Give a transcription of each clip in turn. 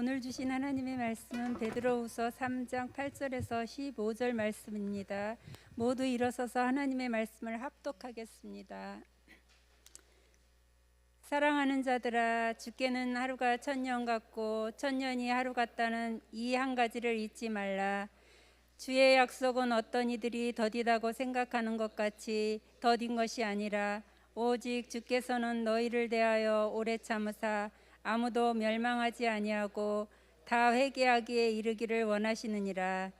오늘 주신 하나님의 말씀은 베드로후서 3장 8절에서 15절 말씀입니다. 모두 일어서서 하나님의 말씀을 합독하겠습니다. 사랑하는 자들아, 주께는 하루가 천년 같고 천년이 하루 같다는 이 한 가지를 잊지 말라. 주의 약속은 어떤 이들이 더디다고 생각하는 것 같이 더딘 것이 아니라 오직 주께서는 너희를 대하여 오래 참으사 아무도 멸망하지 아니하고 다 회개하기에 이르기를 원하시느니라.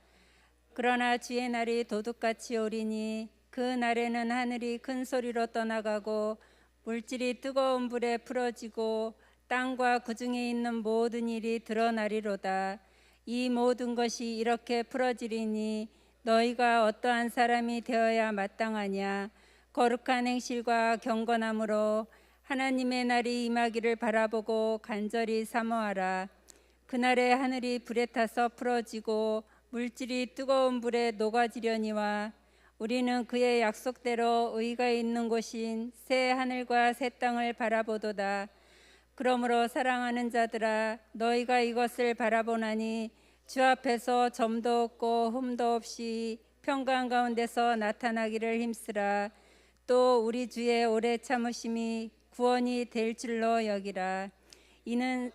그러나 주의 날이 도둑같이 오리니 그 날에는 하늘이 큰 소리로 떠나가고 물질이 뜨거운 불에 풀어지고 땅과 그 중에 있는 모든 일이 드러나리로다. 이 모든 것이 이렇게 풀어지리니 너희가 어떠한 사람이 되어야 마땅하냐. 거룩한 행실과 경건함으로 하나님의 날이 임하기를 바라보고 간절히 사모하라. 그날에 하늘이 불에 타서 풀어지고 물질이 뜨거운 불에 녹아지려니와 우리는 그의 약속대로 의가 있는 곳인 새 하늘과 새 땅을 바라보도다. 그러므로 사랑하는 자들아, 너희가 이것을 바라보나니 주 앞에서 점도 없고 흠도 없이 평강 가운데서 나타나기를 힘쓰라. 또 우리 주의 오래 참으심이 구원이 될 줄로 여기라. 이는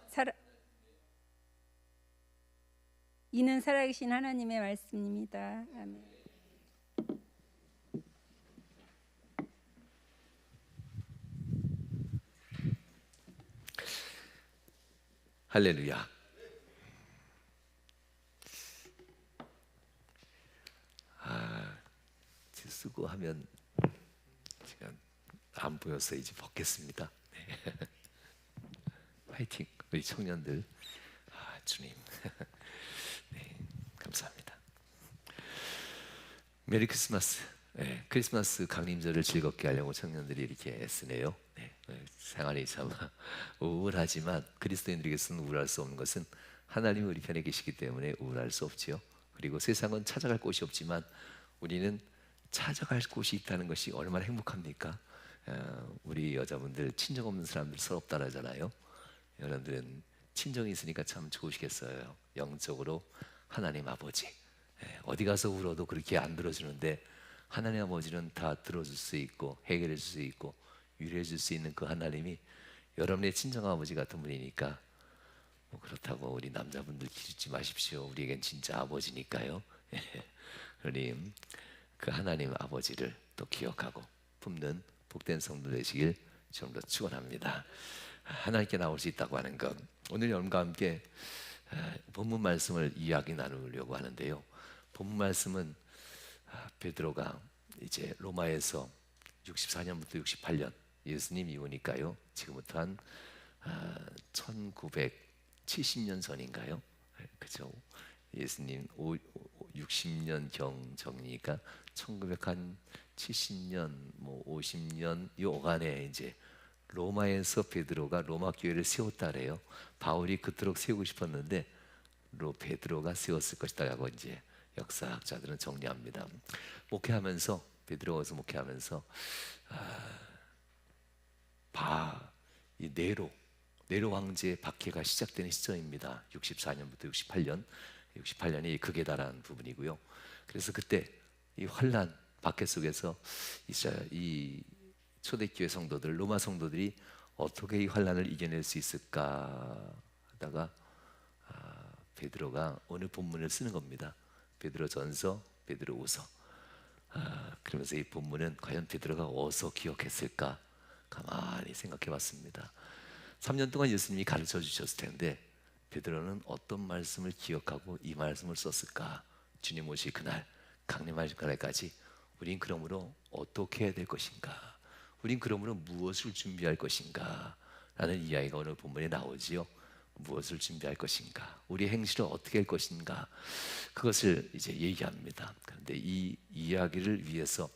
살아계신 하나님의 말씀입니다. 아멘. 할렐루야. 쓰고 하면 제가 안 보여서 이제 벗겠습니다. 네. 화이팅 우리 청년들. 주님. 네, 감사합니다. 메리 크리스마스. 네, 크리스마스 강림절을 즐겁게 하려고 청년들이 이렇게 애쓰네요. 네, 생활이 참 우울하지만 그리스도인들에게서는 우울할 수 없는 것은 하나님이 우리 편에 계시기 때문에 우울할 수 없지요. 그리고 세상은 찾아갈 곳이 없지만 우리는 찾아갈 곳이 있다는 것이 얼마나 행복합니까? 우리 여자분들 친정 없는 사람들 서럽다 하잖아요. 여러분들은 친정이 있으니까 참 좋으시겠어요. 영적으로 하나님 아버지. 어디 가서 울어도 그렇게 안 들어주는데 하나님 아버지는 다 들어줄 수 있고 해결해 줄 수 있고 위로해 줄 수 있는 그 하나님이 여러분의 친정 아버지 같은 분이니까 그렇다고 우리 남자분들 기죽지 마십시오. 우리에겐 진짜 아버지니까요. 그러니 그 하나님 아버지를 또 기억하고 품는 복된 성도 되시길 좀 더 축원합니다. 하나님께 나올 수 있다고 하는 것, 오늘 여러분과 함께 본문 말씀을 이야기 나누려고 하는데요. 본문 말씀은 베드로가 이제 로마에서 64년부터 68년 예수님이 오니까요, 지금부터 한 1970년 전인가요? 그죠? 예수님 60년 경정이니까 1970년, 50년 요간에 이제 로마에서 베드로가 로마 교회를 세웠다래요. 바울이 그토록 세우고 싶었는데 베드로가 세웠을 것이다라고 이제 역사학자들은 정리합니다. 목회하면서 베드로가서 목회하면서 이 네로 황제의 박해가 시작되는 시점입니다. 64년부터 68년이 극에 달한 부분이고요. 그래서 그때 이 환란 박해 속에서 이 초대교회 성도들, 로마 성도들이 어떻게 이 환란을 이겨낼 수 있을까 하다가 베드로가 오늘 본문을 쓰는 겁니다. 베드로전서, 베드로후서. 그러면서 이 본문은 과연 베드로가 어디서 기억했을까 가만히 생각해 봤습니다. 3년 동안 예수님이 가르쳐 주셨을 텐데 베드로는 어떤 말씀을 기억하고 이 말씀을 썼을까? 주님 오실 그날, 강림하실 그날까지 우린 그러므로 어떻게 해야 될 것인가? 우린 그러므로 무엇을 준비할 것인가? 라는 이야기가 오늘 본문에 나오지요. 무엇을 준비할 것인가? 우리 행실을 어떻게 할 것인가? 그것을 이제 얘기합니다. 그런데 이 이야기를 위해서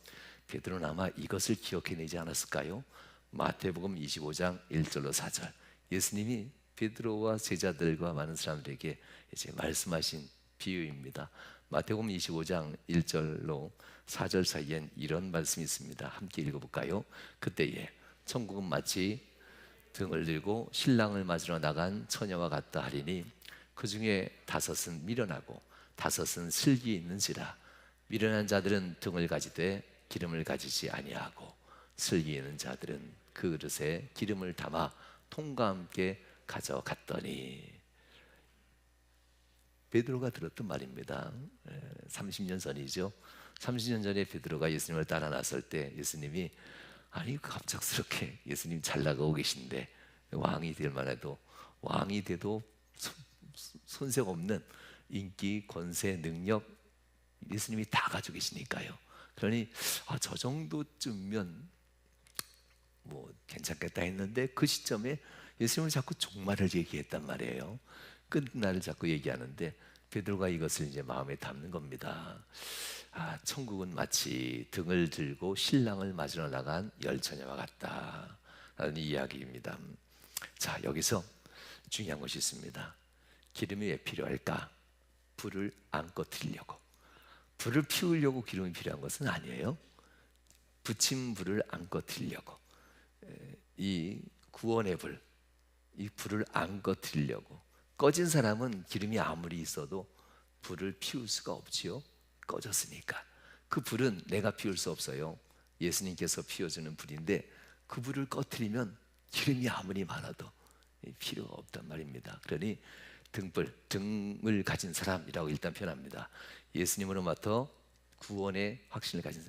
베드로는 아마 이것을 기억해내지 않았을까요? 마태복음 25장 1절로 4절, 예수님이 베드로와 제자들과 많은 사람들에게 이제 말씀하신 비유입니다. 마태복음 25장 1절로 4절 사이엔 이런 말씀이 있습니다. 함께 읽어볼까요? 그때에 천국은 마치 등을 들고 신랑을 맞으러 나간 처녀와 같다 하리니 그 중에 5은 미련하고 5은 슬기 있는지라. 미련한 자들은 등을 가지되 기름을 가지지 아니하고 슬기 있는 자들은 그 그릇에 기름을 담아 통과 함께 가져갔더니. 베드로가 들었던 말입니다. 30년 전이죠. 30년 전에 베드로가 예수님을 따라 나설 때 예수님이 아니 갑작스럽게 예수님 잘 나가고 계신데 왕이 될 만해도 왕이 돼도 손색 없는 인기, 권세, 능력 예수님이 다 가지고 계시니까요. 그러니 저 정도쯤면 뭐 괜찮겠다 했는데 그 시점에 예수님은 자꾸 종말을 얘기했단 말이에요. 끝날을 자꾸 얘기하는데 베드로가 이것을 이제 마음에 담는 겁니다. 천국은 마치 등을 들고 신랑을 맞으러 나간 열처녀와 같다라는 이야기입니다. 자, 여기서 중요한 것이 있습니다. 기름이 왜 필요할까? 불을 안 꺼뜨리려고. 불을 피우려고 기름이 필요한 것은 아니에요. 붙인 불을 안 꺼뜨리려고. 이 구원의 불, 이 불을 안 꺼뜨리려고. 꺼진 사람은 기름이 아무리 있어도 불을 피울 수가 없지요. 꺼졌으니까. 그 불은 내가 피울 수 없어요. 예수님께서 피워주는 불인데 그 불을 꺼뜨리면 기름이 아무리 많아도 필요가 없단 말입니다. 그러니 등불, 등을 가진 사람이라고 일단 표현합니다. 예수님으로부터 구원의 확신을 가진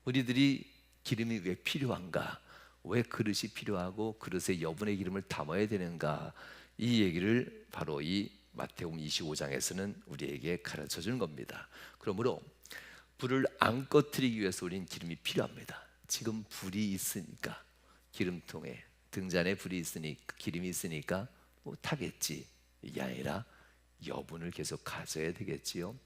우리들이 기름이 왜 필요한가? 왜 그릇이 필요하고 그릇에 여분의 기름을 담아야 되는가? 이 얘기를 바로 이 마태복음 25장에서는 우리에게 가르쳐 주는 겁니다. 그러므로 불을 안 꺼뜨리기 위해서 우리는 기름이 필요합니다. 지금 불이 있으니까 기름통에 등잔에 불이 있으니 기름이 있으니까 뭐 타겠지. 이게 아니라 여분을 계속 가져야 되겠지요.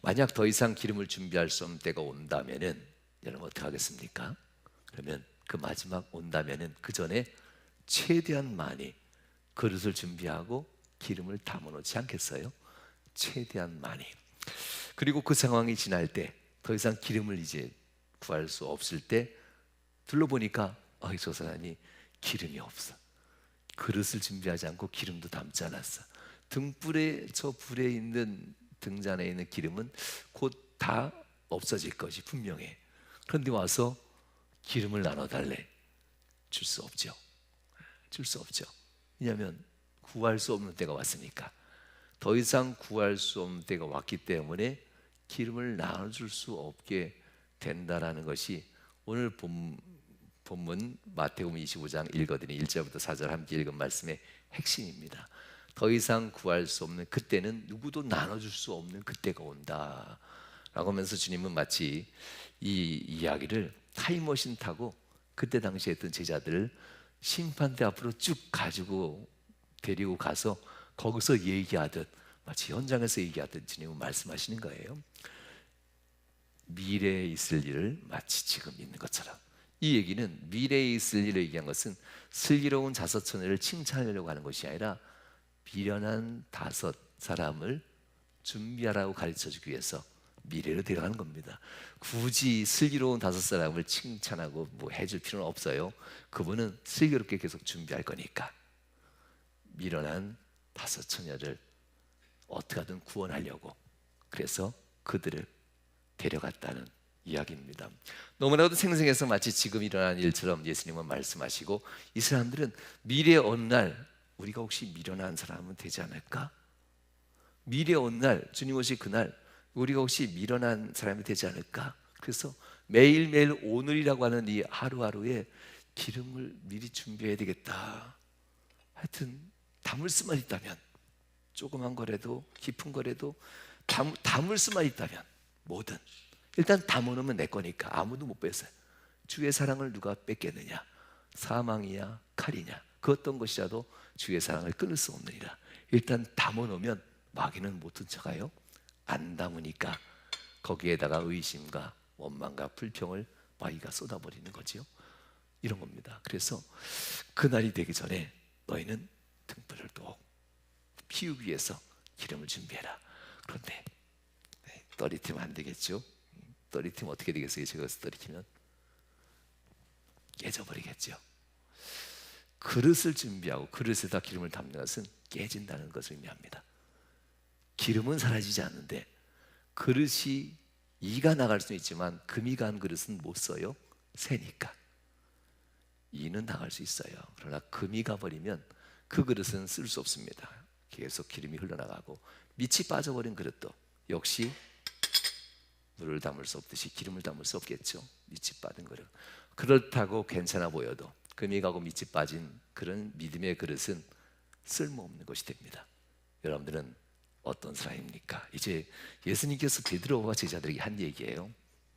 만약 더 이상 기름을 준비할 수 없는 때가 온다면은 여러분 어떻게 하겠습니까? 그러면 그 마지막 온다면은 그 전에 최대한 많이 그릇을 준비하고 기름을 담아놓지 않겠어요? 최대한 많이. 그리고 그 상황이 지날 때 더 이상 기름을 이제 구할 수 없을 때 둘러보니까 저 사람이 기름이 없어. 그릇을 준비하지 않고 기름도 담지 않았어. 등불에 저 불에 있는 등잔에 있는 기름은 곧 다 없어질 것이 분명해. 그런데 와서 기름을 나눠달래. 줄 수 없죠. 줄 수 없죠. 왜냐하면 구할 수 없는 때가 왔으니까. 더 이상 구할 수 없는 때가 왔기 때문에 기름을 나눠줄 수 없게 된다라는 것이 오늘 본문 마태복음 25장 읽어드린 1절부터 4절 함께 읽은 말씀의 핵심입니다. 더 이상 구할 수 없는 그때는 누구도 나눠줄 수 없는 그때가 온다 라고 하면서 주님은 마치 이 이야기를 타임머신 타고 그때 당시에 했던 제자들을 심판대 앞으로 쭉 가지고 데리고 가서 거기서 얘기하듯 마치 현장에서 얘기하듯 주님은 말씀하시는 거예요. 미래에 있을 일을 마치 지금 있는 것처럼. 이 얘기는 미래에 있을 일을 얘기한 것은 슬기로운 5처녀를 칭찬하려고 하는 것이 아니라 미련한 5 사람을 준비하라고 가르쳐주기 위해서 미래로 데려가는 겁니다. 굳이 슬기로운 5 사람을 칭찬하고 뭐 해줄 필요는 없어요. 그분은 슬기롭게 계속 준비할 거니까. 미련한 5 처녀를 어떻게 하든 구원하려고 그래서 그들을 데려갔다는 이야기입니다. 너무나도 생생해서 마치 지금 일어난 일처럼 예수님은 말씀하시고 이 사람들은 미래의 어느 날 우리가 혹시 미련한 사람은 되지 않을까? 미래의 어느 날 주님 오실 그날 우리가 혹시 미련한 사람이 되지 않을까? 그래서 매일매일 오늘이라고 하는 이 하루하루에 기름을 미리 준비해야 되겠다. 하여튼 담을 수만 있다면 조그만 거라도 깊은 거라도 담을 수만 있다면 뭐든 일단 담아놓으면 내 거니까 아무도 못 뺏어요. 주의 사랑을 누가 뺏겠느냐? 사망이야 칼이냐? 그 어떤 것이라도 주의 사랑을 끊을 수 없느니라. 일단 담아놓으면 마귀는 못 훔쳐가요. 안 담으니까 거기에다가 의심과 원망과 불평을 마귀가 쏟아버리는 거죠. 이런 겁니다. 그래서 그날이 되기 전에 너희는 등불을 또 피우기 위해서 기름을 준비해라. 그런데 떨어뜨리면 안 되겠죠. 떨어뜨리면 어떻게 되겠어요? 제가 떨어뜨리면 깨져버리겠죠. 그릇을 준비하고 그릇에다 기름을 담는 것은 깨진다는 것을 의미합니다. 기름은 사라지지 않는데 그릇이 이가 나갈 수는 있지만 금이 간 그릇은 못 써요. 새니까. 이는 나갈 수 있어요. 그러나 금이 가버리면 그 그릇은 쓸 수 없습니다. 계속 기름이 흘러나가고 밑이 빠져버린 그릇도 역시 물을 담을 수 없듯이 기름을 담을 수 없겠죠. 밑이 빠진 그릇. 그렇다고 괜찮아 보여도 금이 가고 밑이 빠진 그런 믿음의 그릇은 쓸모없는 것이 됩니다. 여러분들은 어떤 사람입니까? 이제 예수님께서 베드로와 제자들에게 한 얘기예요.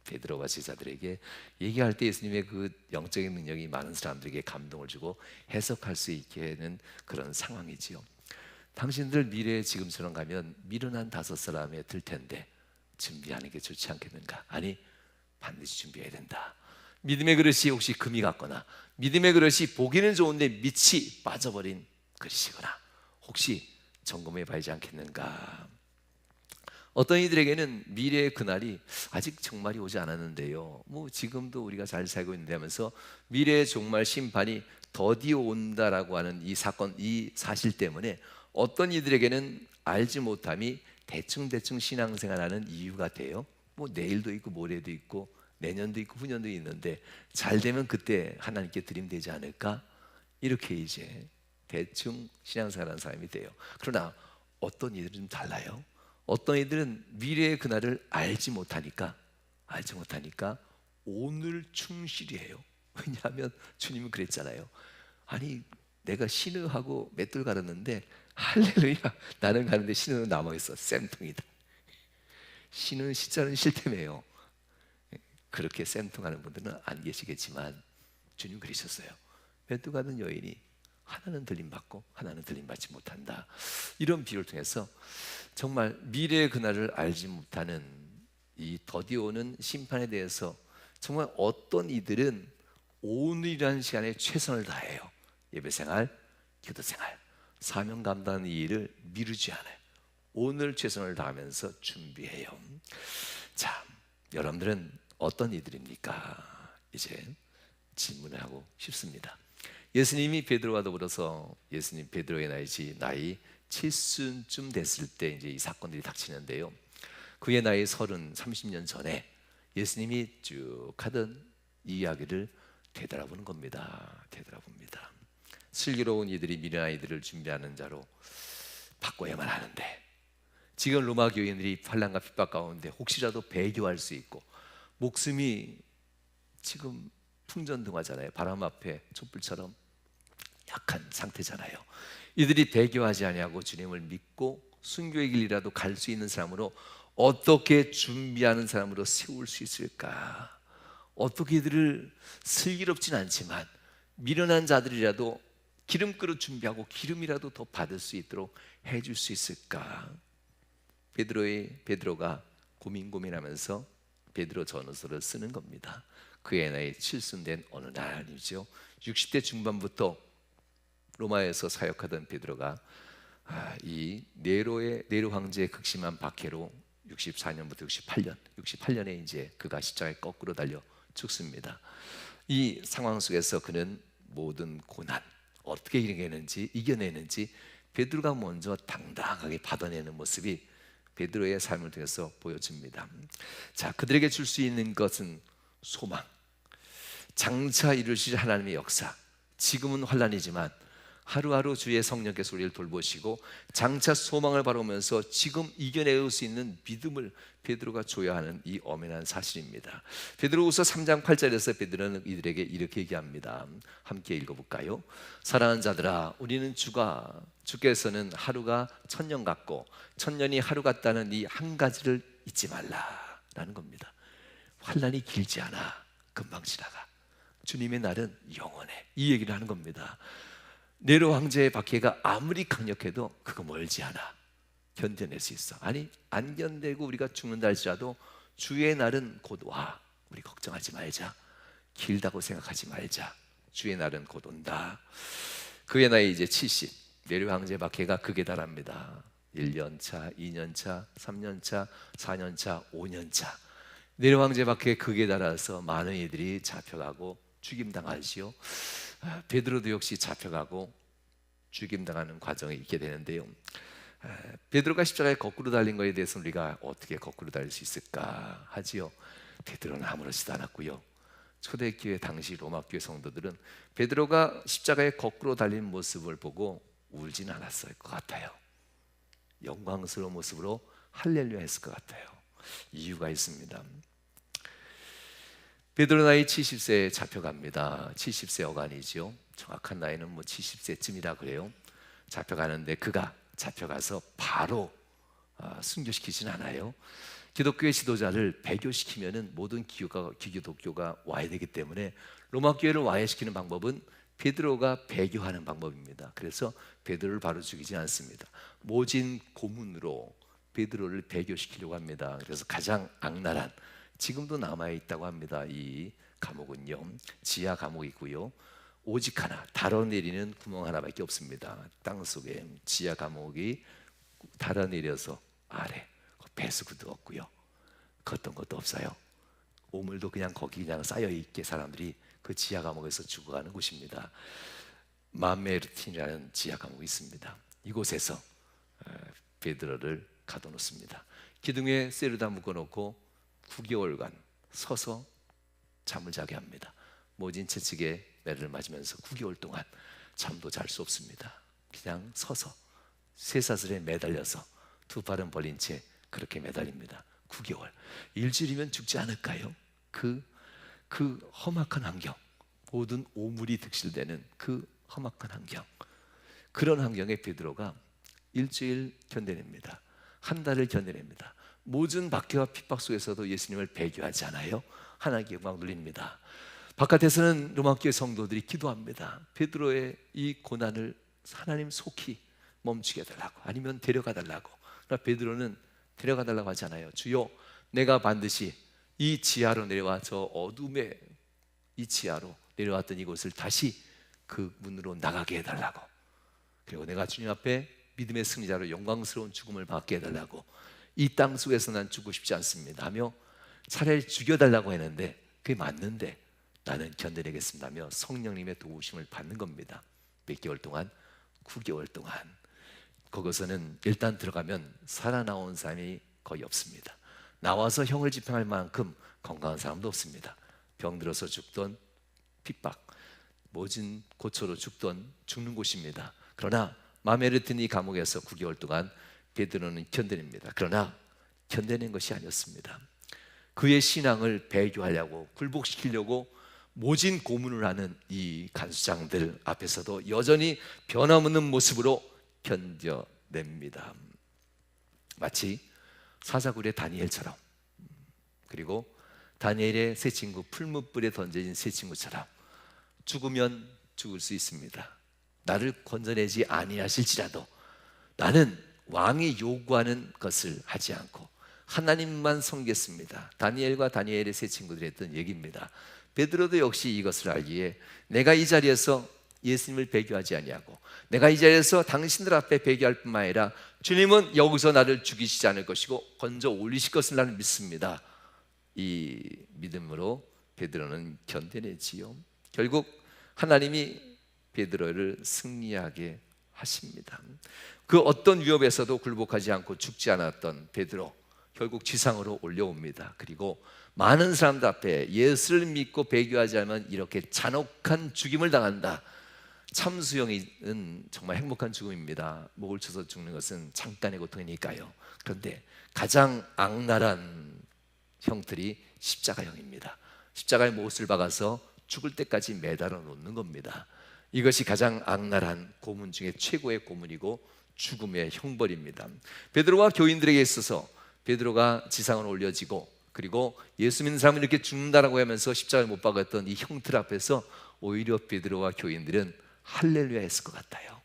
베드로와 제자들에게 얘기할 때 예수님의 그 영적인 능력이 많은 사람들에게 감동을 주고 해석할 수 있게 하는 그런 상황이지요. 당신들 미래에 지금처럼 가면 미련한 5사람에 들 텐데 준비하는 게 좋지 않겠는가? 아니, 반드시 준비해야 된다. 믿음의 그릇이 혹시 금이 같거나 믿음의 그릇이 보기는 좋은데 밑이 빠져버린 그릇이거나 혹시 점검해 봐야지 않겠는가? 어떤 이들에게는 미래의 그날이 아직 종말이 오지 않았는데요, 뭐 지금도 우리가 잘 살고 있는데 하면서 미래의 종말 심판이 더디어 온다라고 하는 이 사건, 이 사실 때문에 어떤 이들에게는 알지 못함이 대충 신앙생활하는 이유가 돼요. 뭐 내일도 있고 모레도 있고 내년도 있고 후년도 있는데 잘 되면 그때 하나님께 드림되지 않을까? 이렇게 이제 대충 신앙생활하는 사람이 돼요. 그러나 어떤 이들은 좀 달라요. 어떤 이들은 미래의 그날을 알지 못하니까 오늘 충실히 해요. 왜냐하면 주님은 그랬잖아요. 아니, 내가 신으하고 맷돌 갈았는데 할렐루야, 나는 가는데 신으는 남아있어. 쌤통이다. 신은 시자는 실템이에요. 그렇게 쌤통하는 분들은 안 계시겠지만 주님 그러셨어요. 맷돌 가는 여인이 하나는 들림받고 하나는 들림받지 못한다. 이런 비유를 통해서 정말 미래의 그날을 알지 못하는 이 더디오는 심판에 대해서 정말 어떤 이들은 오늘이라는 시간에 최선을 다해요. 예배생활, 기도생활, 사명 감당하는 이 일을 미루지 않아요. 오늘 최선을 다하면서 준비해요. 자, 여러분들은 어떤 이들입니까? 이제 질문을 하고 싶습니다. 예수님이 베드로와 더불어서 예수님 베드로의 나이 7순쯤 됐을 때 이제 이 사건들이 닥치는데요. 그의 나이 30년 전에 예수님이 쭉 하던 이 이야기를 되돌아보는 겁니다. 되돌아봅니다. 슬기로운 이들이 미련한 이들을 준비하는 자로 바꿔야만 하는데 지금 로마 교인들이 환난과 핍박 가운데 혹시라도 배교할 수 있고 목숨이 지금 풍전등화잖아요. 바람 앞에 촛불처럼 약한 상태잖아요. 이들이 배교하지 아니하고 주님을 믿고 순교의 길이라도 갈 수 있는 사람으로 어떻게 준비하는 사람으로 세울 수 있을까? 어떻게 이들을 슬기롭진 않지만 미련한 자들이라도 기름그릇 준비하고 기름이라도 더 받을 수 있도록 해줄 수 있을까? 베드로가 고민하면서 베드로 전후서를 쓰는 겁니다. 그의 나이 7순 된 어느 날이죠. 60대 중반부터 로마에서 사역하던 베드로가 이 네로 황제의 극심한 박해로 64년부터 68년에 이제 그가 십자가에 거꾸로 달려 죽습니다. 이 상황 속에서 그는 모든 고난 어떻게 이겨내는지 베드로가 먼저 당당하게 받아내는 모습이 베드로의 삶을 통해서 보여집니다. 자, 그들에게 줄 수 있는 것은 소망, 장차 이루실 하나님의 역사. 지금은 환난이지만 하루하루 주의 성령께서 우리를 돌보시고 장차 소망을 바라보면서 지금 이겨낼 수 있는 믿음을 베드로가 줘야 하는 이 엄연한 사실입니다. 베드로후서 3장 8절에서 베드로는 이들에게 이렇게 얘기합니다. 함께 읽어볼까요? 사랑하는 자들아, 우리는 주께서는 하루가 1000년 같고 1000년이 하루 같다는 이 한 가지를 잊지 말라라는 겁니다. 환난이 길지 않아, 금방 지나가. 주님의 날은 영원해. 이 얘기를 하는 겁니다. 네로 황제의 박해가 아무리 강력해도 그거 멀지 않아. 견뎌낼 수 있어. 아니, 안 견디고 우리가 죽는다 할지라도 주의 날은 곧 와. 우리 걱정하지 말자. 길다고 생각하지 말자. 주의 날은 곧 온다. 그의 나이 이제 70. 네로 황제의 박해가 극에 달합니다. 1년차, 2년차, 3년차, 4년차, 5년차. 네로 황제의 박해의 극에 달아서 많은 이들이 잡혀가고 죽임당하지요. 베드로도 역시 잡혀가고 죽임당하는 과정이 있게 되는데요. 베드로가 십자가에 거꾸로 달린 것에 대해서 우리가 어떻게 거꾸로 달릴 수 있을까 하지요. 베드로는 아무렇지도 않았고요. 초대교회 당시 로마교회 성도들은 베드로가 십자가에 거꾸로 달린 모습을 보고 울지는 않았을 것 같아요. 영광스러운 모습으로 할렐루야 했을 것 같아요. 이유가 있습니다. 베드로 나이 70세에 잡혀갑니다. 70세 어간이죠. 정확한 나이는 뭐 70세쯤이라 그래요. 잡혀가는데 그가 잡혀가서 바로 순교시키진 않아요. 기독교의 지도자를 배교시키면은 모든 기독교가 와야 되기 때문에 로마 교회를 와해시키는 방법은 베드로가 배교하는 방법입니다. 그래서 베드로를 바로 죽이지 않습니다. 모진 고문으로 베드로를 배교시키려고 합니다. 그래서 가장 악랄한, 지금도 남아 있다고 합니다. 이 감옥은요, 지하 감옥이고요. 오직 하나, 달아내리는 구멍 하나밖에 없습니다. 땅 속에 지하 감옥이 달아내려서 아래 배수구도 없고요. 어떤 것도 없어요. 오물도 그냥 거기 그냥 쌓여 있게 사람들이 그 지하 감옥에서 죽어가는 곳입니다. 마메르틴이라는 지하 감옥이 있습니다. 이곳에서 베드로를 가둬놓습니다. 기둥에 쇠로다 묶어놓고 9개월간 서서 잠을 자게 합니다. 모진 채찍에 매를 맞으면서 9개월 동안 잠도 잘 수 없습니다. 그냥 서서 쇠사슬에 매달려서 두 발은 벌린 채 그렇게 매달립니다. 9개월, 일주일이면 죽지 않을까요? 그 험악한 환경, 모든 오물이 득실되는 그 험악한 환경, 그런 환경에 베드로가 일주일 견뎌냅니다. 한 달을 견뎌냅니다. 모든 박해와 핍박 속에서도 예수님을 배교하지 않아요. 하나님께 영광 돌립니다. 바깥에서는 로마교회 성도들이 기도합니다. 베드로의 이 고난을 하나님 속히 멈추게 해달라고, 아니면 데려가 달라고. 그러나 베드로는 데려가 달라고 하지 않아요. 주여, 내가 반드시 이 지하로 내려와 저 어둠의 이 지하로 내려왔던 이곳을 다시 그 문으로 나가게 해달라고, 그리고 내가 주님 앞에 믿음의 승리자로 영광스러운 죽음을 받게 해달라고, 이 땅 속에서 난 죽고 싶지 않습니다 하며 차라리 죽여달라고 했는데 그게 맞는데 나는 견뎌내겠습니다 하며 성령님의 도우심을 받는 겁니다. 몇 개월 동안, 9개월 동안. 거기서는 일단 들어가면 살아나온 사람이 거의 없습니다. 나와서 형을 집행할 만큼 건강한 사람도 없습니다. 병들어서 죽던, 핍박, 모진 고초로 죽는 곳입니다. 그러나 마메르티니 감옥에서 9개월 동안 베드로는 견뎌냅니다. 그러나 견뎌낸 것이 아니었습니다. 그의 신앙을 배교하려고, 굴복시키려고 모진 고문을 하는 이 간수장들 앞에서도 여전히 변함없는 모습으로 견뎌냅니다. 마치 사자굴의 다니엘처럼, 그리고 다니엘의 세 친구, 풀무불에 던져진 세 친구처럼 죽으면 죽을 수 있습니다. 나를 건져내지 아니하실지라도 나는 왕이 요구하는 것을 하지 않고 하나님만 섬겼습니다. 다니엘과 다니엘의 세 친구들이 했던 얘기입니다. 베드로도 역시 이것을 알기에 내가 이 자리에서 예수님을 배교하지 아니하고, 내가 이 자리에서 당신들 앞에 배교할 뿐만 아니라 주님은 여기서 나를 죽이시지 않을 것이고 건져 올리실 것을 나는 믿습니다. 이 믿음으로 베드로는 견뎌내지요. 결국 하나님이 베드로를 승리하게 하십니다. 그 어떤 위협에서도 굴복하지 않고 죽지 않았던 베드로, 결국 지상으로 올려옵니다. 그리고 많은 사람들 앞에 예수를 믿고 배교하지 않으면 이렇게 잔혹한 죽임을 당한다. 참수형은 정말 행복한 죽음입니다. 목을 쳐서 죽는 것은 잠깐의 고통이니까요. 그런데 가장 악랄한 형틀이 십자가형입니다. 십자가에 못을 박아서 죽을 때까지 매달아 놓는 겁니다. 이것이 가장 악랄한 고문 중에 최고의 고문이고 죽음의 형벌입니다. 베드로와 교인들에게 있어서 베드로가 지상으로 올려지고, 그리고 예수 믿는 사람은 이렇게 죽는다라고 하면서 십자가에 못 박았던 이 형틀 앞에서 오히려 베드로와 교인들은 할렐루야 했을 것 같아요.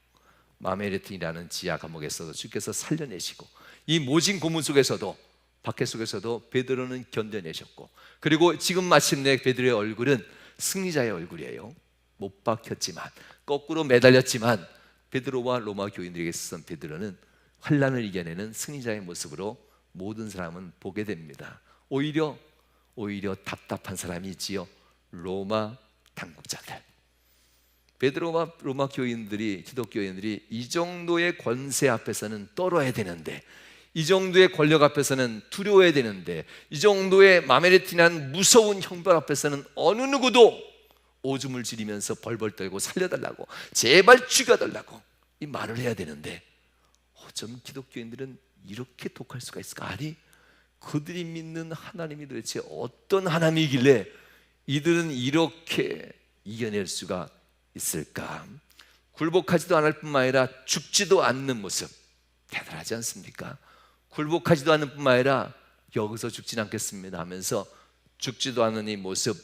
마메르틴이라는 지하 감옥에서도 주께서 살려내시고, 이 모진 고문 속에서도, 박해 속에서도 베드로는 견뎌내셨고, 그리고 지금 마침내 베드로의 얼굴은 승리자의 얼굴이에요. 못 박혔지만, 거꾸로 매달렸지만 베드로와 로마 교인들에게 있어서 베드로는 환난을 이겨내는 승리자의 모습으로 모든 사람은 보게 됩니다. 오히려 답답한 사람이 있지요. 로마 당국자들, 베드로와 로마 교인들이, 기독교인들이 이 정도의 권세 앞에서는 떨어야 되는데, 이 정도의 권력 앞에서는 두려워야 되는데, 이 정도의 마메레티난 무서운 형벌 앞에서는 어느 누구도 오줌을 지리면서 벌벌 떨고 살려달라고, 제발 죽여달라고 이 말을 해야 되는데, 어쩜 기독교인들은 이렇게 독할 수가 있을까? 아니, 그들이 믿는 하나님이 도대체 어떤 하나님이길래 이들은 이렇게 이겨낼 수가 있을까? 굴복하지도 않을 뿐만 아니라 죽지도 않는 모습, 대단하지 않습니까? 굴복하지도 않는 뿐만 아니라 여기서 죽진 않겠습니다 하면서 죽지도 않는 이 모습,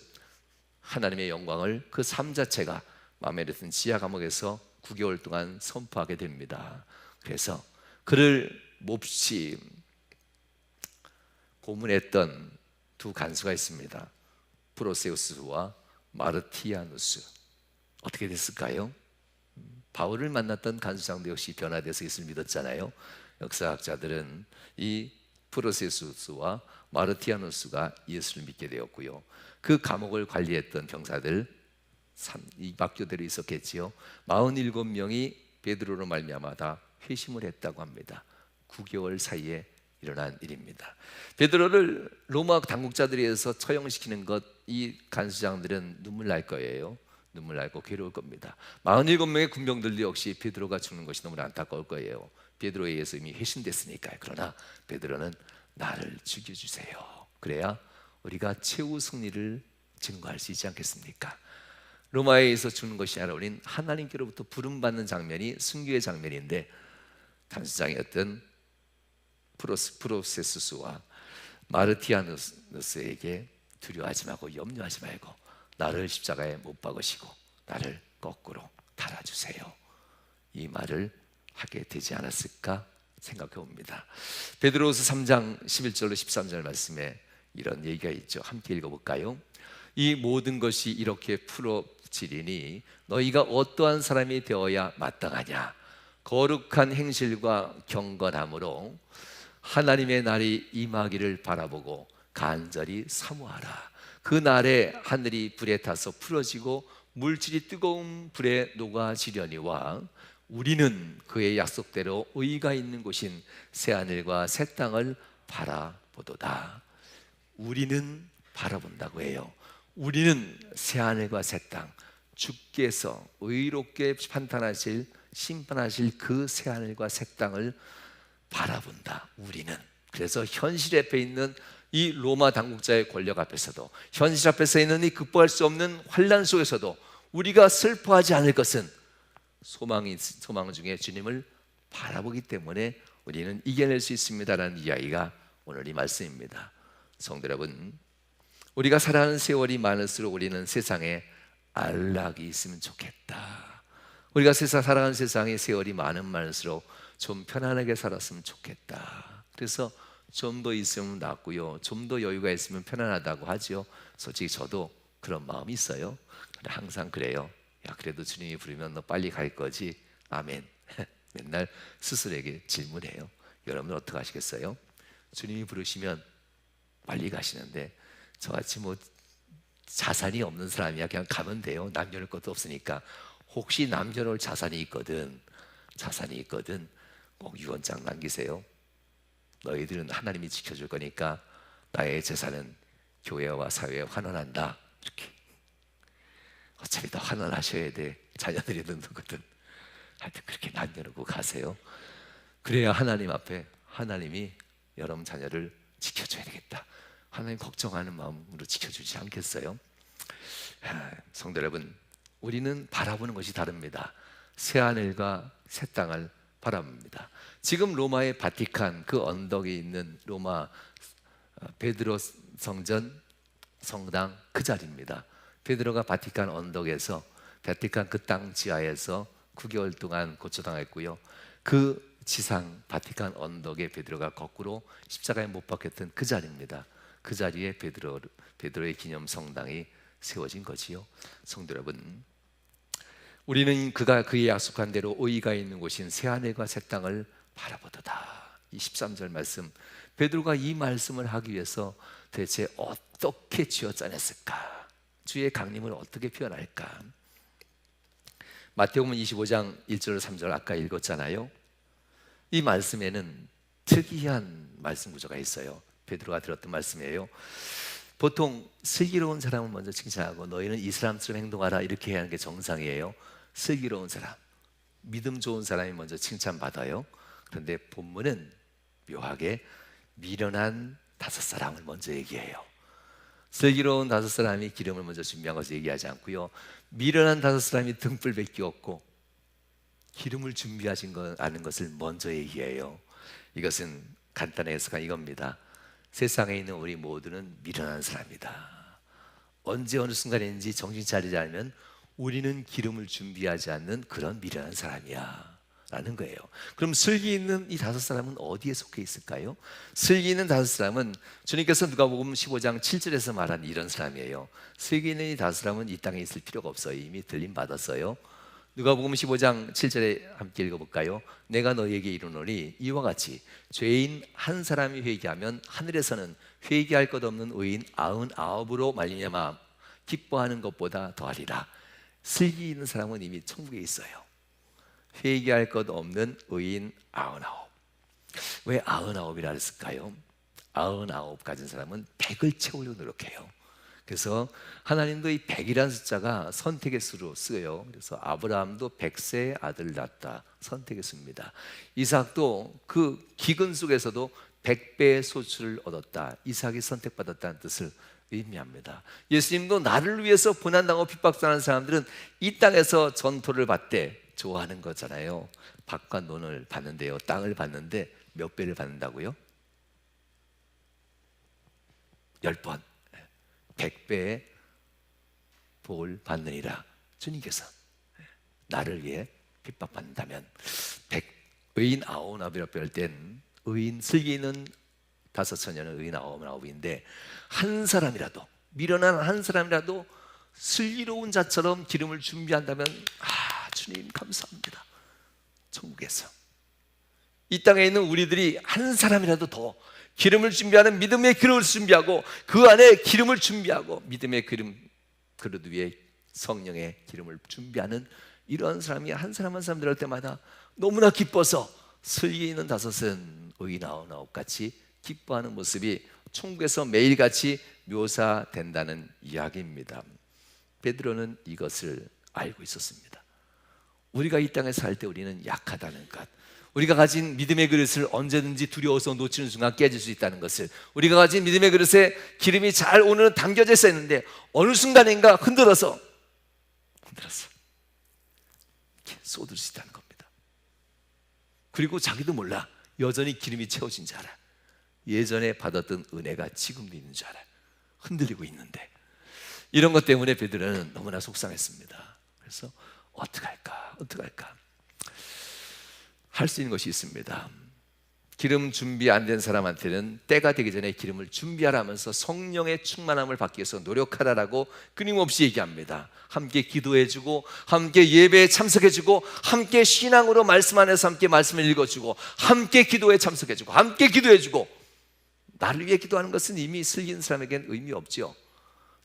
하나님의 영광을, 그 삶 자체가 마메레튼 지하 감옥에서 9개월 동안 선포하게 됩니다. 그래서 그를 몹시 고문했던 두 간수가 있습니다. 프로세우스와 마르티아누스. 어떻게 됐을까요? 바울을 만났던 간수장도 역시 변화돼서 예수를 믿었잖아요. 역사학자들은 이 프로세우스와 마르티아누스가 예수를 믿게 되었고요. 그 감옥을 관리했던 병사들, 이 막교대로 있었겠지요. 47명이 베드로로 말미암아 다 회심을 했다고 합니다. 9개월 사이에 일어난 일입니다. 베드로를 로마 당국자들에 의해서 처형시키는 것, 이 간수장들은 눈물 날 거예요. 눈물 나고 괴로울 겁니다. 47명의 군병들도 역시 베드로가 죽는 것이 너무 안타까울 거예요. 베드로에 의해서 이미 회심됐으니까요. 그러나 베드로는 나를 죽여주세요. 그래야 우리가 최후 승리를 증거할 수 있지 않겠습니까? 로마에 의해서 죽는 것이 아니라 우리는 하나님께로부터 부름받는 장면이 순교의 장면인데, 간수장이었던 프로세수스와 마르티아누스에게 두려워하지 말고 염려하지 말고 나를 십자가에 못 박으시고 나를 거꾸로 달아주세요, 이 말을 하게 되지 않았을까 생각해 봅니다. 베드로후서 3장 11절로 13절 말씀에 이런 얘기가 있죠. 함께 읽어볼까요? 이 모든 것이 이렇게 풀어지리니 너희가 어떠한 사람이 되어야 마땅하냐? 거룩한 행실과 경건함으로 하나님의 날이 임하기를 바라보고 간절히 사모하라. 그 날에 하늘이 불에 타서 풀어지고 물질이 뜨거운 불에 녹아지려니와 우리는 그의 약속대로 의가 있는 곳인 새하늘과 새 땅을 바라보도다. 우리는 바라본다고 해요. 우리는 새하늘과 새 땅, 주께서 의롭게 판단하실, 심판하실 그 새하늘과 새 땅을 바라본다. 우리는. 그래서 현실 앞에 있는 이 로마 당국자의 권력 앞에서도, 현실 앞에 서 있는 이 극복할 수 없는 환난 속에서도 우리가 슬퍼하지 않을 것은 소망 중에 주님을 바라보기 때문에 우리는 이겨낼 수 있습니다라는 이야기가 오늘 이 말씀입니다. 성도 여러분, 우리가 살아가는 세월이 많을수록 우리는 세상에 안락이 있으면 좋겠다. 우리가 살아가는 세상에 세월이 많을수록 좀 편안하게 살았으면 좋겠다. 그래서 좀 더 있으면 낫고요, 좀 더 여유가 있으면 편안하다고 하죠. 솔직히 저도 그런 마음이 있어요. 항상 그래요. 야, 그래도 주님이 부르면 너 빨리 갈 거지? 아멘. 맨날 스스로에게 질문해요. 여러분은 어떻게 하시겠어요? 주님이 부르시면 빨리 가시는데, 저같이 뭐 자산이 없는 사람이야 그냥 가면 돼요. 남겨놓을 것도 없으니까. 혹시 남겨놓을 자산이 있거든 꼭 유언장 남기세요. 너희들은 하나님이 지켜줄 거니까 나의 재산은 교회와 사회에 환원한다. 이렇게. 어차피 다 환원하셔야 돼. 자녀들이 누구든. 하여튼 그렇게 남겨놓고 가세요. 그래야 하나님 앞에 하나님이 여러분 자녀를 지켜줘야 되겠다, 하나님 걱정하는 마음으로 지켜주지 않겠어요? 성도 여러분, 우리는 바라보는 것이 다릅니다. 새하늘과 새 땅을 바라봅니다. 지금 로마의 바티칸 그 언덕에 있는 로마 베드로 성당 그 자리입니다. 베드로가 바티칸 언덕에서, 바티칸 그 땅 지하에서 9개월 동안 고초당했고요. 그 지상 바티칸 언덕에 베드로가 거꾸로 십자가에 못 박혔던 그 자리입니다. 그 자리에 베드로의 기념 성당이 세워진 거지요. 성도 여러분, 우리는 그가 그의 약속한 대로 의가 있는 곳인 새하늘과 새 땅을 바라보도다. 이 13절 말씀, 베드로가 이 말씀을 하기 위해서 대체 어떻게 쥐어짜냈을까? 주의 강림을 어떻게 표현할까? 마태복음 25장 1절 3절 아까 읽었잖아요. 이 말씀에는 특이한 말씀 구조가 있어요. 베드로가 들었던 말씀이에요. 보통 슬기로운 사람은 먼저 칭찬하고 너희는 이 사람처럼 행동하라 이렇게 하는 게 정상이에요. 슬기로운 사람, 믿음 좋은 사람이 먼저 칭찬받아요. 그런데 본문은 묘하게 미련한 5사람을 먼저 얘기해요. 슬기로운 5사람이 기름을 먼저 준비한 것을 얘기하지 않고요, 미련한 5사람이 등불 밖에 없고 기름을 준비하신 거 아는 것을 먼저 얘기해요. 이것은 간단히 해석한 이겁니다. 세상에 있는 우리 모두는 미련한 사람이다. 언제 어느 순간인지 정신 차리지 않으면 우리는 기름을 준비하지 않는 그런 미련한 사람이야 라는 거예요. 그럼 슬기 있는 이 5사람은 어디에 속해 있을까요? 슬기 있는 5사람은 주님께서 누가복음 15장 7절에서 말한 이런 사람이에요. 슬기 있는 이 5사람은 이 땅에 있을 필요가 없어요. 이미 들림 받았어요. 누가복음 15장 7절에 함께 읽어볼까요? 내가 너희에게 이르노니 이와 같이 죄인 한 사람이 회개하면 하늘에서는 회개할 것 없는 의인 99으로 말미암아 기뻐하는 것보다 더하리라. 슬기 있는 사람은 이미 천국에 있어요. 회개할 것 없는 의인 99. 왜 99이라 했을까요? 99 가진 사람은 100을 채우려고 노력해요. 그래서 하나님도 이 100이라는 숫자가 선택의 수로 쓰여요. 그래서 아브라함도 100세의 아들을 낳았다, 선택의 수입니다. 이삭도 그 기근 속에서도 100배의 소출을 얻었다, 이삭이 선택받았다는 뜻을 의미합니다. 예수님도 나를 위해서 고난당하고 핍박당하는 사람들은 이 땅에서 전토를 받되 좋아하는 거잖아요. 밭과 논을 받는데요, 땅을 받는데 몇 배를 받는다고요? 10번 100배의 복을 받느니라. 주님께서 나를 위해 핍박받는다면 의인 99이라고 할 땐 의인 슬기 있는 5천년은 의인 99인데 한 사람이라도, 미련한 한 사람이라도 슬기로운 자처럼 기름을 준비한다면 주님 감사합니다. 천국에서 이 땅에 있는 우리들이 한 사람이라도 더 기름을 준비하는 믿음의 그릇을 준비하고 그 안에 기름을 준비하고 믿음의 기름 그릇 위에 성령의 기름을 준비하는 이러한 사람이 한 사람 한 사람 들어올 때마다 너무나 기뻐서 슬기 있는 5은 의인 99 같이 기뻐하는 모습이 천국에서 매일같이 묘사된다는 이야기입니다. 베드로는 이것을 알고 있었습니다. 우리가 이 땅에 살 때 우리는 약하다는 것, 우리가 가진 믿음의 그릇을 언제든지 두려워서 놓치는 순간 깨질 수 있다는 것을, 우리가 가진 믿음의 그릇에 기름이 잘 오늘은 담겨져 있었는데 어느 순간인가 흔들어서 이렇게 쏟을 수 있다는 겁니다. 그리고 자기도 몰라 여전히 기름이 채워진 줄 알아. 예전에 받았던 은혜가 지금도 있는 줄 알아. 흔들리고 있는데 이런 것 때문에 베드로는 너무나 속상했습니다. 그래서 어떡할까 할 수 있는 것이 있습니다. 기름 준비 안 된 사람한테는 때가 되기 전에 기름을 준비하라면서 성령의 충만함을 받기 위해서 노력하라라고 끊임없이 얘기합니다. 함께 기도해주고 함께 예배에 참석해주고 함께 신앙으로 말씀 안에서 함께 말씀을 읽어주고 함께 기도에 참석해주고 함께 기도해주고, 나를 위해 기도하는 것은 이미 슬기는 사람에겐 의미 없죠.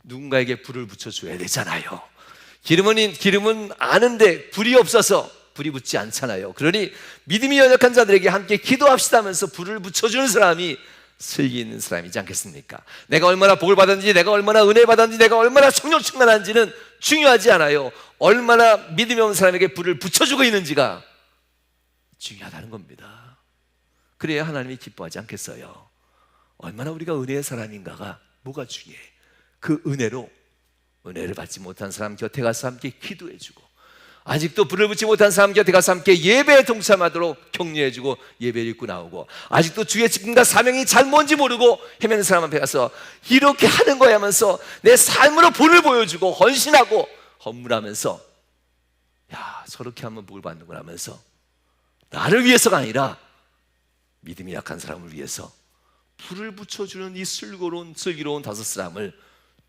누군가에게 불을 붙여줘야 되잖아요. 기름은 아는데 불이 없어서 불이 붙지 않잖아요. 그러니 믿음이 연약한 자들에게 함께 기도합시다 하면서 불을 붙여주는 사람이 슬기 있는 사람이지 않겠습니까? 내가 얼마나 복을 받았는지, 내가 얼마나 은혜 받았는지, 내가 얼마나 성령 충만한지는 중요하지 않아요. 얼마나 믿음이 없는 사람에게 불을 붙여주고 있는지가 중요하다는 겁니다. 그래야 하나님이 기뻐하지 않겠어요. 얼마나 우리가 은혜의 사람인가가 뭐가 중요해. 그 은혜를 받지 못한 사람 곁에 가서 함께 기도해주고, 아직도 불을 붙지 못한 사람 곁에 가서 함께 예배에 동참하도록 격려해주고 예배를 입고 나오고, 아직도 주의 직분과 사명이 잘 뭔지 모르고 헤매는 사람 앞에 가서 이렇게 하는 거야 하면서 내 삶으로 본을 보여주고 헌신하고 헌물하면서, 야 저렇게 하면 복을 받는구나 하면서 나를 위해서가 아니라 믿음이 약한 사람을 위해서 불을 붙여주는 이 슬기로운 5사람을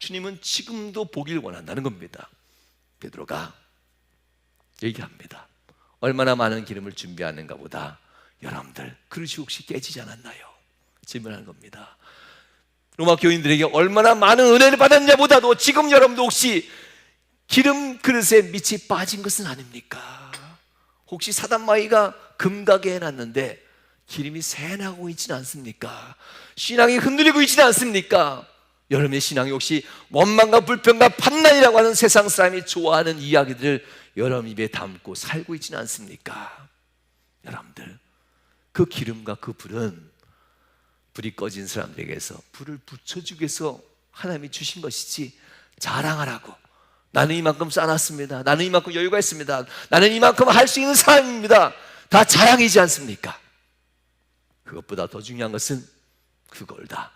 주님은 지금도 보길 원한다는 겁니다. 베드로가 얘기합니다. 얼마나 많은 기름을 준비하는가 보다 여러분들 그릇이 혹시 깨지지 않았나요? 질문하는 겁니다. 로마 교인들에게 얼마나 많은 은혜를 받았냐 보다도 지금 여러분도 혹시 기름 그릇에 밑이 빠진 것은 아닙니까? 혹시 사단마귀가 금가게 해놨는데 기름이 새나고 있지는 않습니까? 신앙이 흔들리고 있지는 않습니까? 여러분의 신앙이 혹시 원망과 불평과 판단이라고 하는 세상 사람이 좋아하는 이야기들을 여러분 입에 담고 살고 있지는 않습니까? 여러분들, 그 기름과 그 불은 불이 꺼진 사람들에게서 불을 붙여주기 위해서 하나님이 주신 것이지 자랑하라고, 나는 이만큼 쌓아놨습니다, 나는 이만큼 여유가 있습니다, 나는 이만큼 할 수 있는 사람입니다, 다 자랑이지 않습니까? 그것보다 더 중요한 것은 그걸 다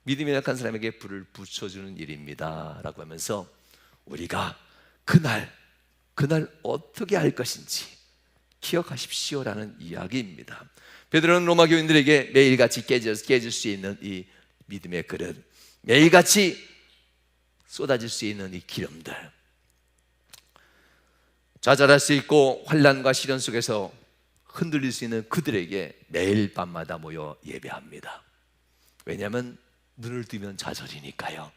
믿음이 약한 사람에게 불을 붙여주는 일입니다 라고 하면서 우리가 그날 어떻게 할 것인지 기억하십시오라는 이야기입니다. 베드로는 로마 교인들에게 매일같이 깨질 수 있는 이 믿음의 그릇, 매일같이 쏟아질 수 있는 이 기름들, 좌절할 수 있고 환난과 시련 속에서 흔들릴 수 있는 그들에게 매일 밤마다 모여 예배합니다. 왜냐하면 눈을 뜨면 좌절이니까요.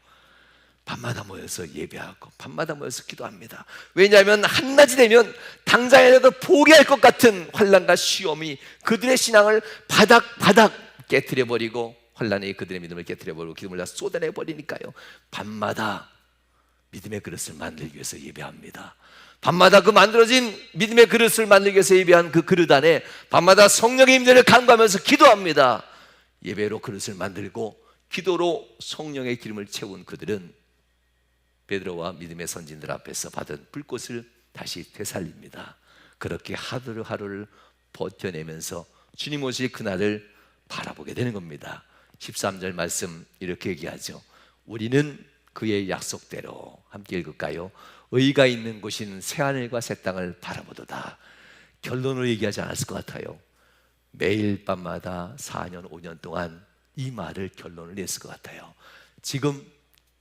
밤마다 모여서 예배하고 밤마다 모여서 기도합니다. 왜냐하면 한낮이 되면 당장이라도 포기할 것 같은 환난과 시험이 그들의 신앙을 바닥 깨트려버리고, 환난이 그들의 믿음을 깨트려버리고 기름을 다 쏟아내버리니까요. 밤마다 믿음의 그릇을 만들기 위해서 예배합니다. 밤마다 그 만들어진 믿음의 그릇을 만들기 위해서 예배한 그 그릇 안에 밤마다 성령의 임재를 간구하면서 기도합니다. 예배로 그릇을 만들고 기도로 성령의 기름을 채운 그들은 베드로와 믿음의 선진들 앞에서 받은 불꽃을 다시 되살립니다. 그렇게 하루를 버텨내면서 주님 오실 그날을 바라보게 되는 겁니다. 13절 말씀 이렇게 얘기하죠. 우리는 그의 약속대로, 함께 읽을까요? 의가 있는 곳인 새하늘과 새 땅을 바라보도다. 결론을 얘기하지 않았을 것 같아요. 매일 밤마다 4년 5년 동안 이 말을 결론을 냈을 것 같아요. 지금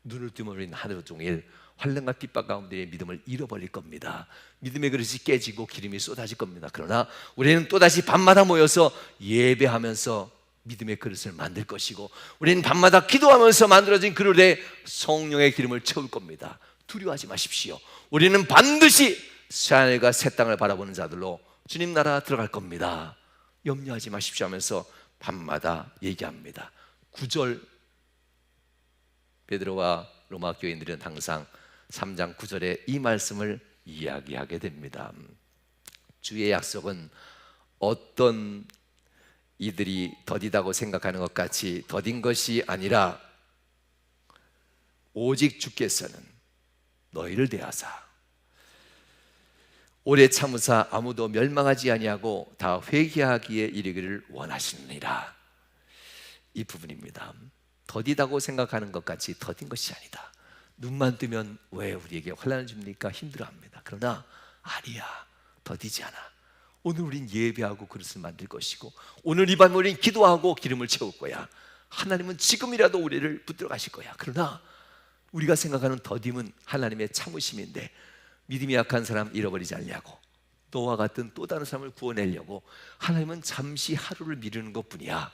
눈을 뜨면 우리는 하루 종일 환난과 핍박 가운데의 믿음을 잃어버릴 겁니다. 믿음의 그릇이 깨지고 기름이 쏟아질 겁니다. 그러나 우리는 또다시 밤마다 모여서 예배하면서 믿음의 그릇을 만들 것이고, 우리는 밤마다 기도하면서 만들어진 그릇에 성령의 기름을 채울 겁니다. 두려워하지 마십시오. 우리는 반드시 새하늘과 새 땅을 바라보는 자들로 주님 나라 들어갈 겁니다. 염려하지 마십시오 하면서 밤마다 얘기합니다. 9절, 베드로와 로마 교인들은 항상 3장 9절에 이 말씀을 이야기하게 됩니다. 주의 약속은 어떤 이들이 더디다고 생각하는 것 같이 더딘 것이 아니라 오직 주께서는 너희를 대하사 오래 참으사 아무도 멸망하지 아니하고 다 회개하기에 이르기를 원하시느니라. 이 부분입니다. 더디다고 생각하는 것 같이 더딘 것이 아니다. 눈만 뜨면 왜 우리에게 환난을 줍니까? 힘들어합니다. 그러나 아니야, 더디지 않아. 오늘 우린 예배하고 그릇을 만들 것이고, 오늘 이 밤 우린 기도하고 기름을 채울 거야. 하나님은 지금이라도 우리를 붙들어 가실 거야. 그러나 우리가 생각하는 더딤은 하나님의 참으심인데, 믿음이 약한 사람 잃어버리지 않냐고, 너와 같은 또 다른 사람을 구원하려고 하나님은 잠시 하루를 미루는 것뿐이야.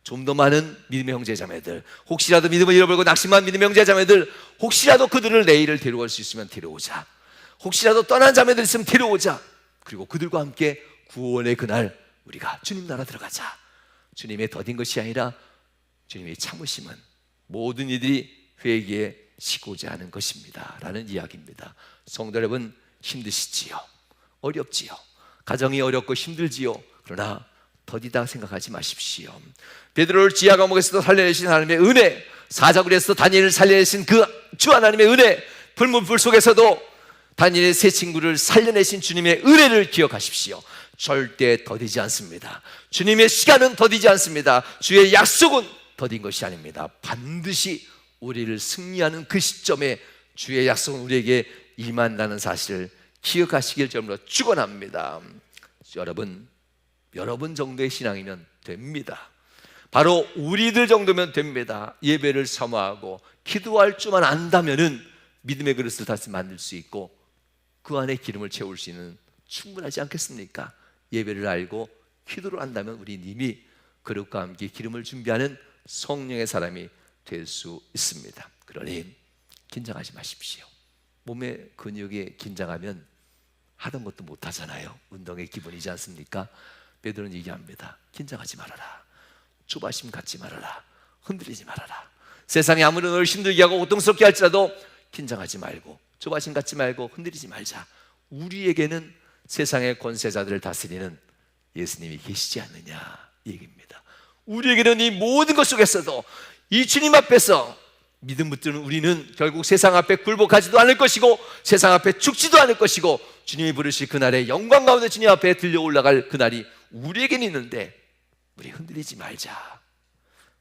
좀 더 많은 믿음의 형제 자매들, 혹시라도 믿음을 잃어버리고 낙심한 믿음의 형제 자매들, 혹시라도 그들을 내일을 데려올 수 있으면 데려오자. 혹시라도 떠난 자매들 있으면 데려오자. 그리고 그들과 함께 구원의 그날 우리가 주님 나라 들어가자. 주님의 더딘 것이 아니라 주님의 참으심은 모든 이들이 회개에 시고자 하는 것입니다 라는 이야기입니다. 성도 여러분, 힘드시지요? 어렵지요? 가정이 어렵고 힘들지요? 그러나 더디다 생각하지 마십시오. 베드로를 지하 감옥에서도 살려내신 하나님의 은혜, 사자굴에서 다니엘을 살려내신 그 주 하나님의 은혜, 불문불 속에서도 다니엘의 세 친구를 살려내신 주님의 은혜를 기억하십시오. 절대 더디지 않습니다. 주님의 시간은 더디지 않습니다. 주의 약속은 더딘 것이 아닙니다. 반드시 우리를 승리하는 그 시점에 주의 약속은 우리에게 임한다는 사실을 기억하시길 저로 축원합니다. 여러분 정도의 신앙이면 됩니다. 바로 우리들 정도면 됩니다. 예배를 사모하고 기도할 줄만 안다면은 믿음의 그릇을 다시 만들 수 있고 그 안에 기름을 채울 수 있는, 충분하지 않겠습니까? 예배를 알고 기도를 한다면 우리 이미 그릇과 함께 기름을 준비하는 성령의 사람이 될 수 있습니다. 그러니 긴장하지 마십시오. 몸의 근육이 긴장하면 하던 것도 못 하잖아요. 운동의 기본이지 않습니까? 베드로는 얘기합니다. 긴장하지 말아라. 조바심 갖지 말아라. 흔들리지 말아라. 세상이 아무리 너를 힘들게 하고 고통스럽게 할지라도 긴장하지 말고 조바심 갖지 말고 흔들리지 말자. 우리에게는 세상의 권세자들을 다스리는 예수님이 계시지 않느냐 이 얘기입니다. 우리에게는 이 모든 것 속에서도 이 주님 앞에서 믿음 붙드는 우리는 결국 세상 앞에 굴복하지도 않을 것이고 세상 앞에 죽지도 않을 것이고 주님이 부르실 그날에 영광 가운데 주님 앞에 들려 올라갈 그날이 우리에게는 있는데 우리 흔들리지 말자.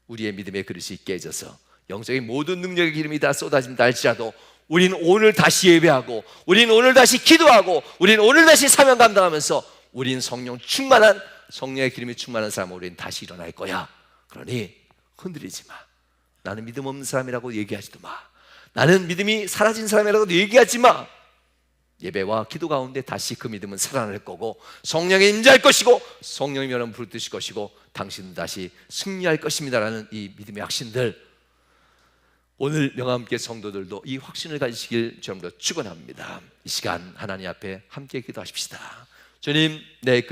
우리의 믿음의 그릇이 깨져서 영적인 모든 능력의 기름이 다 쏟아진다 할지라도 우리는 오늘 다시 예배하고 우리는 오늘 다시 기도하고 우리는 오늘 다시 사명 감당하면서 우리는 성령 충만한 성령의 기름이 충만한 사람으로 우리는 다시 일어날 거야. 그러니 흔들리지 마. 나는 믿음 없는 사람이라고 얘기하지도 마. 나는 믿음이 사라진 사람이라고 얘기하지 마. 예배와 기도 가운데 다시 그 믿음은 살아날 거고 성령이 임재할 것이고 성령이 여러분 부르뜨실 것이고 당신은 다시 승리할 것입니다라는 이 믿음의 확신들, 오늘 영암교회 성도들도 이 확신을 가지시길 주님도 축원합니다. 이 시간 하나님 앞에 함께 기도하십시다. 주님, 내